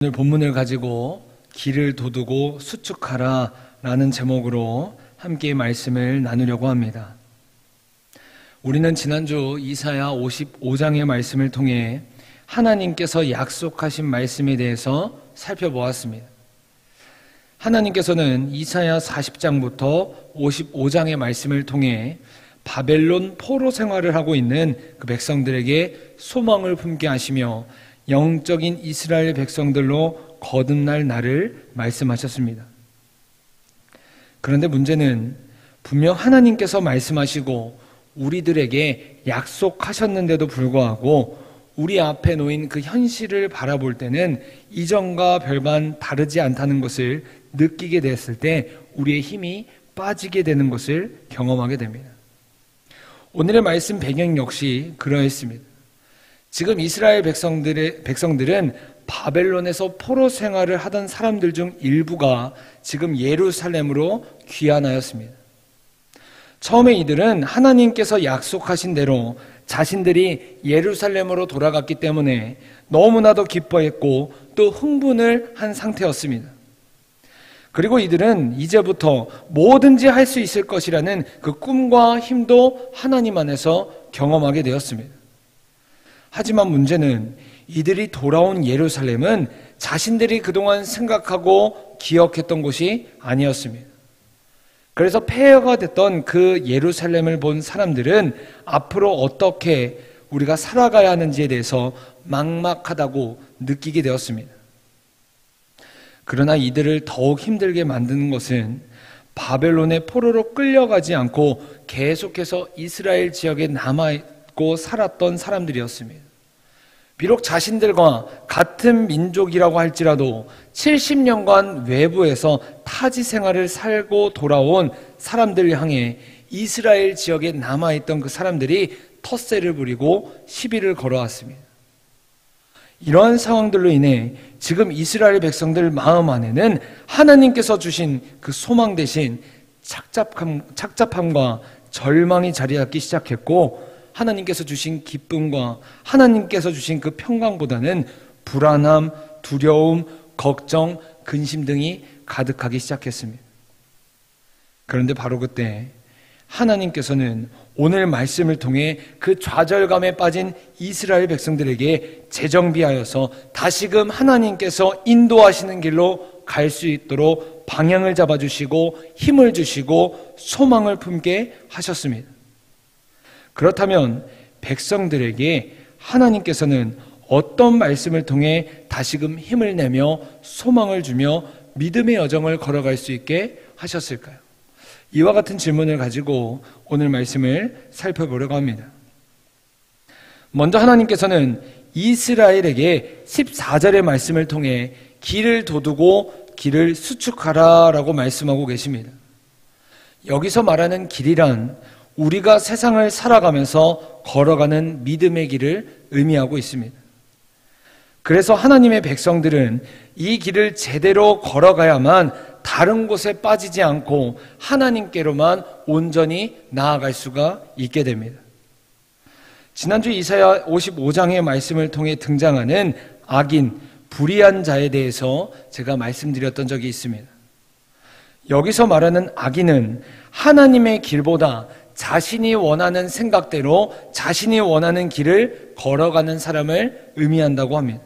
오늘 본문을 가지고 길을 도두고 수축하라 라는 제목으로 함께 말씀을 나누려고 합니다. 우리는 지난주 이사야 55장의 말씀을 통해 하나님께서 약속하신 말씀에 대해서 살펴보았습니다. 하나님께서는 이사야 40장부터 55장의 말씀을 통해 바벨론 포로 생활을 하고 있는 그 백성들에게 소망을 품게 하시며 영적인 이스라엘 백성들로 거듭날 날을 말씀하셨습니다. 그런데 문제는 분명 하나님께서 말씀하시고 우리들에게 약속하셨는데도 불구하고 우리 앞에 놓인 그 현실을 바라볼 때는 이전과 별반 다르지 않다는 것을 느끼게 됐을 때 우리의 힘이 빠지게 되는 것을 경험하게 됩니다. 오늘의 말씀 배경 역시 그러했습니다. 지금 이스라엘 백성들은 바벨론에서 포로 생활을 하던 사람들 중 일부가 지금 예루살렘으로 귀환하였습니다. 처음에 이들은 하나님께서 약속하신 대로 자신들이 예루살렘으로 돌아갔기 때문에 너무나도 기뻐했고 또 흥분을 한 상태였습니다. 그리고 이들은 이제부터 뭐든지 할 수 있을 것이라는 그 꿈과 힘도 하나님 안에서 경험하게 되었습니다. 하지만 문제는 이들이 돌아온 예루살렘은 자신들이 그동안 생각하고 기억했던 곳이 아니었습니다. 그래서 폐허가 됐던 그 예루살렘을 본 사람들은 앞으로 어떻게 우리가 살아가야 하는지에 대해서 막막하다고 느끼게 되었습니다. 그러나 이들을 더욱 힘들게 만드는 것은 바벨론의 포로로 끌려가지 않고 계속해서 이스라엘 지역에 남아있고 살았던 사람들이었습니다. 비록 자신들과 같은 민족이라고 할지라도 70년간 외부에서 타지 생활을 살고 돌아온 사람들을 향해 이스라엘 지역에 남아있던 그 사람들이 텃세를 부리고 시비를 걸어왔습니다. 이러한 상황들로 인해 지금 이스라엘 백성들 마음 안에는 하나님께서 주신 그 소망 대신 착잡함과 절망이 자리 잡기 시작했고, 하나님께서 주신 기쁨과 하나님께서 주신 그 평강보다는 불안함, 두려움, 걱정, 근심 등이 가득하기 시작했습니다. 그런데 바로 그때 하나님께서는 오늘 말씀을 통해 그 좌절감에 빠진 이스라엘 백성들에게 재정비하여서 다시금 하나님께서 인도하시는 길로 갈 수 있도록 방향을 잡아주시고 힘을 주시고 소망을 품게 하셨습니다. 그렇다면 백성들에게 하나님께서는 어떤 말씀을 통해 다시금 힘을 내며 소망을 주며 믿음의 여정을 걸어갈 수 있게 하셨을까요? 이와 같은 질문을 가지고 오늘 말씀을 살펴보려고 합니다. 먼저 하나님께서는 이스라엘에게 14절의 말씀을 통해 길을 도두고 길을 수축하라 라고 말씀하고 계십니다. 여기서 말하는 길이란 우리가 세상을 살아가면서 걸어가는 믿음의 길을 의미하고 있습니다. 그래서 하나님의 백성들은 이 길을 제대로 걸어가야만 다른 곳에 빠지지 않고 하나님께로만 온전히 나아갈 수가 있게 됩니다. 지난주 이사야 55장의 말씀을 통해 등장하는 악인, 불의한 자에 대해서 제가 말씀드렸던 적이 있습니다. 여기서 말하는 악인은 하나님의 길보다 자신이 원하는 생각대로 자신이 원하는 길을 걸어가는 사람을 의미한다고 합니다.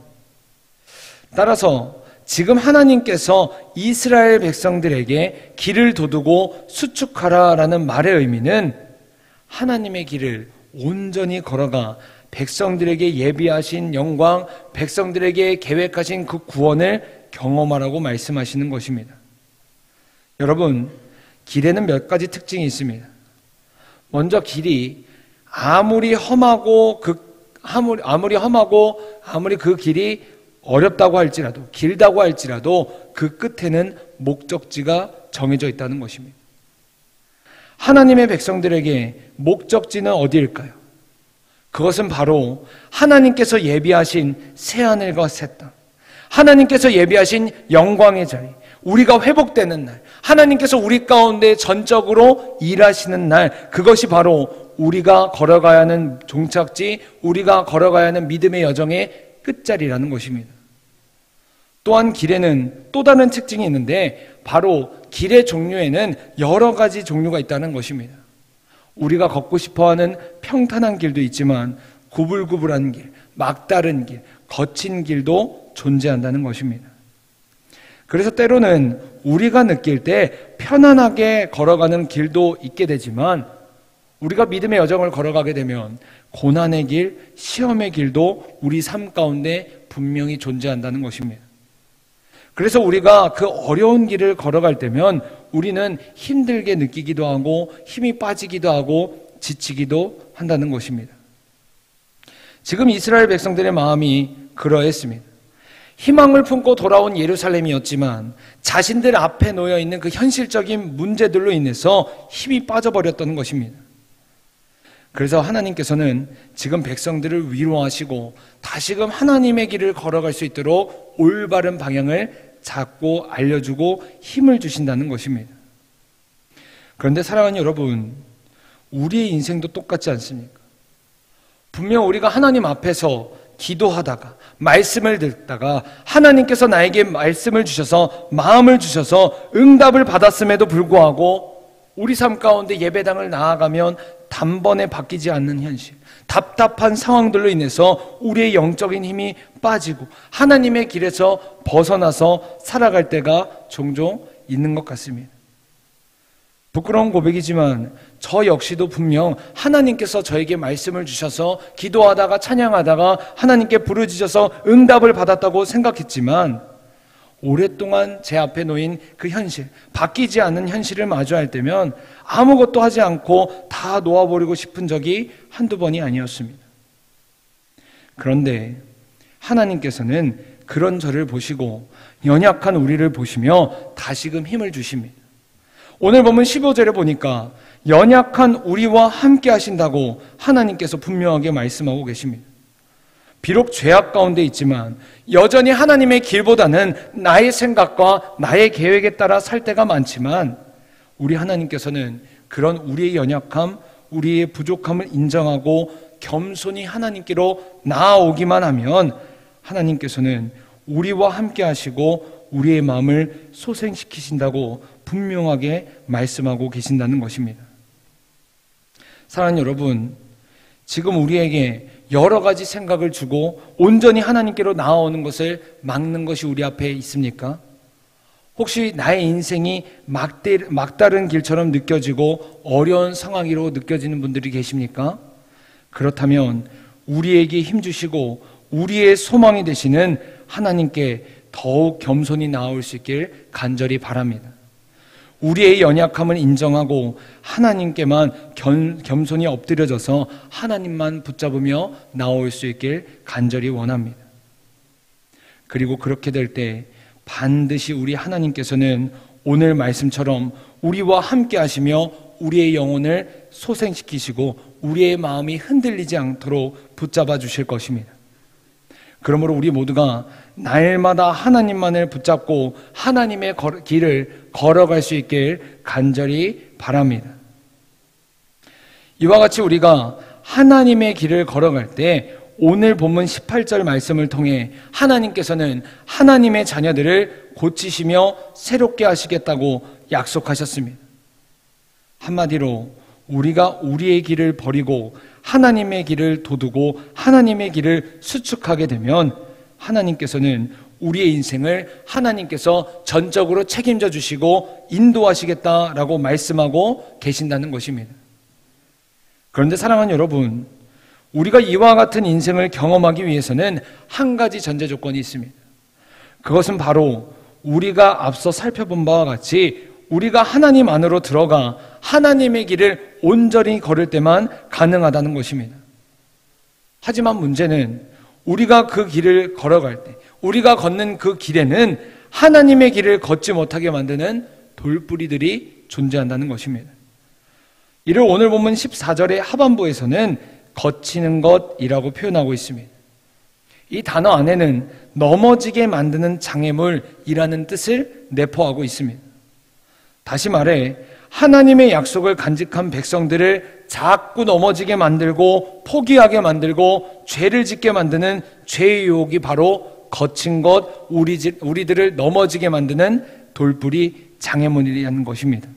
따라서 지금 하나님께서 이스라엘 백성들에게 길을 도두고 수축하라 라는 말의 의미는 하나님의 길을 온전히 걸어가 백성들에게 예비하신 영광, 백성들에게 계획하신 그 구원을 경험하라고 말씀하시는 것입니다. 여러분, 길에는 몇 가지 특징이 있습니다. 먼저 길이 아무리 험하고 아무리 그 길이 어렵다고 할지라도 길다고 할지라도 그 끝에는 목적지가 정해져 있다는 것입니다. 하나님의 백성들에게 목적지는 어디일까요? 그것은 바로 하나님께서 예비하신 새하늘과 새 땅, 하나님께서 예비하신 영광의 자리, 우리가 회복되는 날, 하나님께서 우리 가운데 전적으로 일하시는 날, 그것이 바로 우리가 걸어가야 하는 종착지, 우리가 걸어가야 하는 믿음의 여정의 끝자리라는 것입니다. 또한 길에는 또 다른 특징이 있는데 바로 길의 종류에는 여러 가지 종류가 있다는 것입니다. 우리가 걷고 싶어하는 평탄한 길도 있지만 구불구불한 길, 막다른 길, 거친 길도 존재한다는 것입니다. 그래서 때로는 우리가 느낄 때 편안하게 걸어가는 길도 있게 되지만 우리가 믿음의 여정을 걸어가게 되면 고난의 길, 시험의 길도 우리 삶 가운데 분명히 존재한다는 것입니다. 그래서 우리가 그 어려운 길을 걸어갈 때면 우리는 힘들게 느끼기도 하고 힘이 빠지기도 하고 지치기도 한다는 것입니다. 지금 이스라엘 백성들의 마음이 그러했습니다. 희망을 품고 돌아온 예루살렘이었지만 자신들 앞에 놓여 있는 그 현실적인 문제들로 인해서 힘이 빠져버렸던 것입니다. 그래서 하나님께서는 지금 백성들을 위로하시고 다시금 하나님의 길을 걸어갈 수 있도록 올바른 방향을 잡고 알려주고 힘을 주신다는 것입니다. 그런데 사랑하는 여러분, 우리의 인생도 똑같지 않습니까? 분명 우리가 하나님 앞에서 기도하다가 말씀을 듣다가 하나님께서 나에게 말씀을 주셔서 마음을 주셔서 응답을 받았음에도 불구하고 우리 삶 가운데 예배당을 나아가면 단번에 바뀌지 않는 현실, 답답한 상황들로 인해서 우리의 영적인 힘이 빠지고 하나님의 길에서 벗어나서 살아갈 때가 종종 있는 것 같습니다. 부끄러운 고백이지만 저 역시도 분명 하나님께서 저에게 말씀을 주셔서 기도하다가 찬양하다가 하나님께 부르짖어서 응답을 받았다고 생각했지만 오랫동안 제 앞에 놓인 그 현실, 바뀌지 않는 현실을 마주할 때면 아무것도 하지 않고 다 놓아버리고 싶은 적이 한두 번이 아니었습니다. 그런데 하나님께서는 그런 저를 보시고 연약한 우리를 보시며 다시금 힘을 주십니다. 오늘 보면 15절에 보니까 연약한 우리와 함께 하신다고 하나님께서 분명하게 말씀하고 계십니다. 비록 죄악 가운데 있지만 여전히 하나님의 길보다는 나의 생각과 나의 계획에 따라 살 때가 많지만 우리 하나님께서는 그런 우리의 연약함, 우리의 부족함을 인정하고 겸손히 하나님께로 나아오기만 하면 하나님께서는 우리와 함께 하시고 우리의 마음을 소생시키신다고 분명하게 말씀하고 계신다는 것입니다. 사랑하는 여러분, 지금 우리에게 여러 가지 생각을 주고 온전히 하나님께로 나아오는 것을 막는 것이 우리 앞에 있습니까? 혹시 나의 인생이 막다른 길처럼 느껴지고 어려운 상황으로 느껴지는 분들이 계십니까? 그렇다면 우리에게 힘주시고 우리의 소망이 되시는 하나님께 더욱 겸손히 나아올 수 있길 간절히 바랍니다. 우리의 연약함을 인정하고 하나님께만 겸손히 엎드려져서 하나님만 붙잡으며 나올 수 있길 간절히 원합니다. 그리고 그렇게 될 때 반드시 우리 하나님께서는 오늘 말씀처럼 우리와 함께 하시며 우리의 영혼을 소생시키시고 우리의 마음이 흔들리지 않도록 붙잡아 주실 것입니다. 그러므로 우리 모두가 날마다 하나님만을 붙잡고 하나님의 길을 걸어갈 수 있길 간절히 바랍니다. 이와 같이 우리가 하나님의 길을 걸어갈 때 오늘 본문 18절 말씀을 통해 하나님께서는 하나님의 자녀들을 고치시며 새롭게 하시겠다고 약속하셨습니다. 한마디로 우리가 우리의 길을 버리고 하나님의 길을 도두고 하나님의 길을 수축하게 되면 하나님께서는 우리의 인생을 하나님께서 전적으로 책임져 주시고 인도하시겠다라고 말씀하고 계신다는 것입니다. 그런데 사랑하는 여러분, 우리가 이와 같은 인생을 경험하기 위해서는 한 가지 전제 조건이 있습니다. 그것은 바로 우리가 앞서 살펴본 바와 같이 우리가 하나님 안으로 들어가 하나님의 길을 온전히 걸을 때만 가능하다는 것입니다. 하지만 문제는 우리가 그 길을 걸어갈 때 우리가 걷는 그 길에는 하나님의 길을 걷지 못하게 만드는 돌뿌리들이 존재한다는 것입니다. 이를 오늘 본문 14절의 하반부에서는 거치는 것이라고 표현하고 있습니다. 이 단어 안에는 넘어지게 만드는 장애물이라는 뜻을 내포하고 있습니다. 다시 말해 하나님의 약속을 간직한 백성들을 자꾸 넘어지게 만들고 포기하게 만들고 죄를 짓게 만드는 죄의 유혹이 바로 거친 것, 우리들을 넘어지게 만드는 돌뿌리 장애물이라는 것입니다.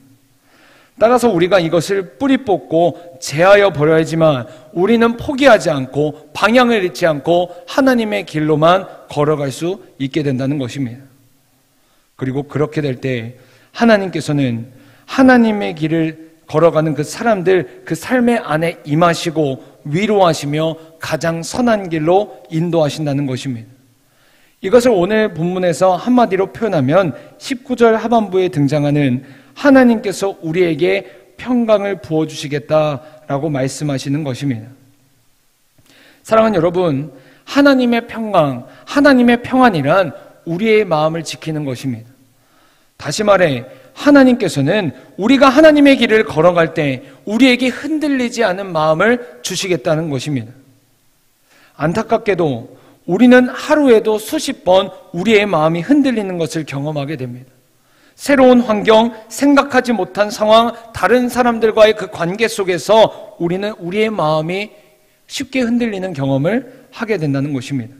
따라서 우리가 이것을 뿌리 뽑고 제하여 버려야지만 우리는 포기하지 않고 방향을 잃지 않고 하나님의 길로만 걸어갈 수 있게 된다는 것입니다. 그리고 그렇게 될 때 하나님께서는 하나님의 길을 걸어가는 그 사람들, 그 삶의 안에 임하시고 위로하시며 가장 선한 길로 인도하신다는 것입니다. 이것을 오늘 본문에서 한마디로 표현하면 19절 하반부에 등장하는 하나님께서 우리에게 평강을 부어주시겠다라고 말씀하시는 것입니다. 사랑하는 여러분, 하나님의 평강, 하나님의 평안이란 우리의 마음을 지키는 것입니다. 다시 말해 하나님께서는 우리가 하나님의 길을 걸어갈 때 우리에게 흔들리지 않은 마음을 주시겠다는 것입니다. 안타깝게도 우리는 하루에도 수십 번 우리의 마음이 흔들리는 것을 경험하게 됩니다. 새로운 환경, 생각하지 못한 상황, 다른 사람들과의 그 관계 속에서 우리는 우리의 마음이 쉽게 흔들리는 경험을 하게 된다는 것입니다.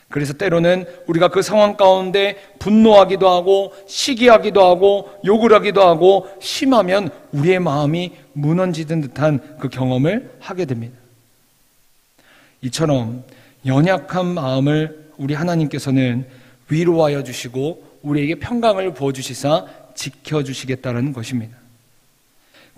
그래서 때로는 우리가 그 상황 가운데 분노하기도 하고 시기하기도 하고 욕을 하기도 하고 심하면 우리의 마음이 무너지는 듯한 그 경험을 하게 됩니다. 이처럼 연약한 마음을 우리 하나님께서는 위로하여 주시고 우리에게 평강을 부어주시사 지켜주시겠다는 것입니다.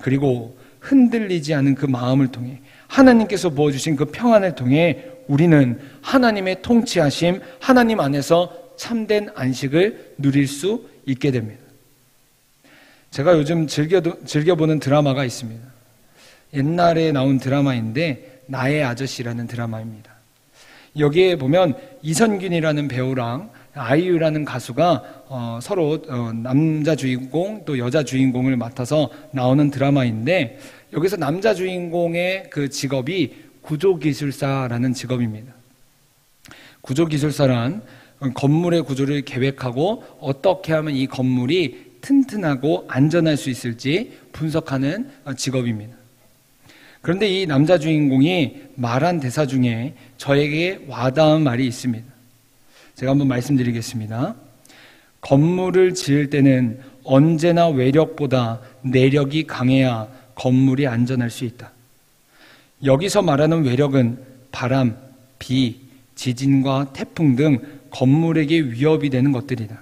그리고 흔들리지 않은 그 마음을 통해 하나님께서 부어주신 그 평안을 통해 우리는 하나님의 통치하심, 하나님 안에서 참된 안식을 누릴 수 있게 됩니다. 제가 요즘 즐겨보는 드라마가 있습니다. 옛날에 나온 드라마인데 나의 아저씨라는 드라마입니다. 여기에 보면 이선균이라는 배우랑 아이유라는 가수가 서로 남자 주인공 또 여자 주인공을 맡아서 나오는 드라마인데, 여기서 남자 주인공의 그 직업이 구조기술사라는 직업입니다. 구조기술사란 건물의 구조를 계획하고 어떻게 하면 이 건물이 튼튼하고 안전할 수 있을지 분석하는 직업입니다. 그런데 이 남자 주인공이 말한 대사 중에 저에게 와닿은 말이 있습니다. 제가 한번 말씀드리겠습니다. 건물을 지을 때는 언제나 외력보다 내력이 강해야 건물이 안전할 수 있다. 여기서 말하는 외력은 바람, 비, 지진과 태풍 등 건물에게 위협이 되는 것들이다.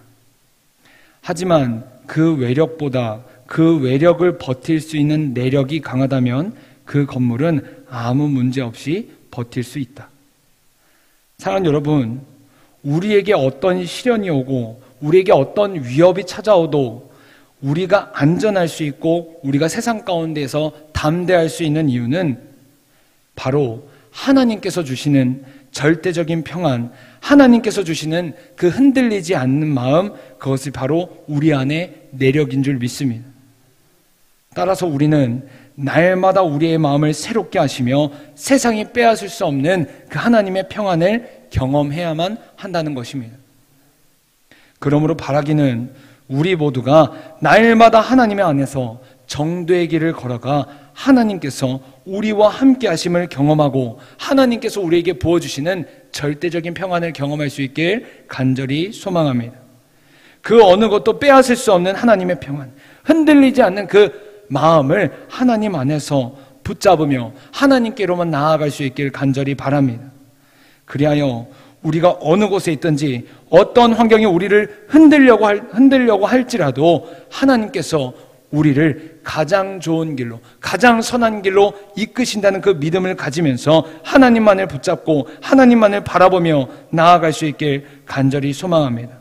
하지만 그 외력보다 그 외력을 버틸 수 있는 내력이 강하다면 그 건물은 아무 문제 없이 버틸 수 있다. 사랑하는 여러분, 우리에게 어떤 시련이 오고 우리에게 어떤 위협이 찾아오도 우리가 안전할 수 있고 우리가 세상 가운데에서 담대할 수 있는 이유는 바로 하나님께서 주시는 절대적인 평안, 하나님께서 주시는 그 흔들리지 않는 마음, 그것이 바로 우리 안에 내력인 줄 믿습니다. 따라서 우리는 날마다 우리의 마음을 새롭게 하시며 세상이 빼앗을 수 없는 그 하나님의 평안을 경험해야만 한다는 것입니다. 그러므로 바라기는 우리 모두가 날마다 하나님의 안에서 정도의 길을 걸어가 하나님께서 우리와 함께 하심을 경험하고 하나님께서 우리에게 부어주시는 절대적인 평안을 경험할 수 있길 간절히 소망합니다. 그 어느 것도 빼앗을 수 없는 하나님의 평안, 흔들리지 않는 그 마음을 하나님 안에서 붙잡으며 하나님께로만 나아갈 수 있길 간절히 바랍니다. 그리하여 우리가 어느 곳에 있든지 어떤 환경이 우리를 흔들려고 할지라도 하나님께서 우리를 가장 좋은 길로, 가장 선한 길로 이끄신다는 그 믿음을 가지면서 하나님만을 붙잡고 하나님만을 바라보며 나아갈 수 있길 간절히 소망합니다.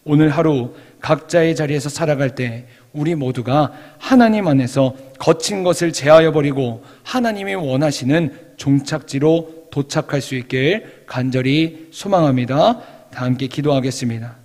오늘 하루 각자의 자리에서 살아갈 때 우리 모두가 하나님 안에서 거친 것을 제하여 버리고 하나님이 원하시는 종착지로 도착할 수 있길 간절히 소망합니다. 다 함께 기도하겠습니다.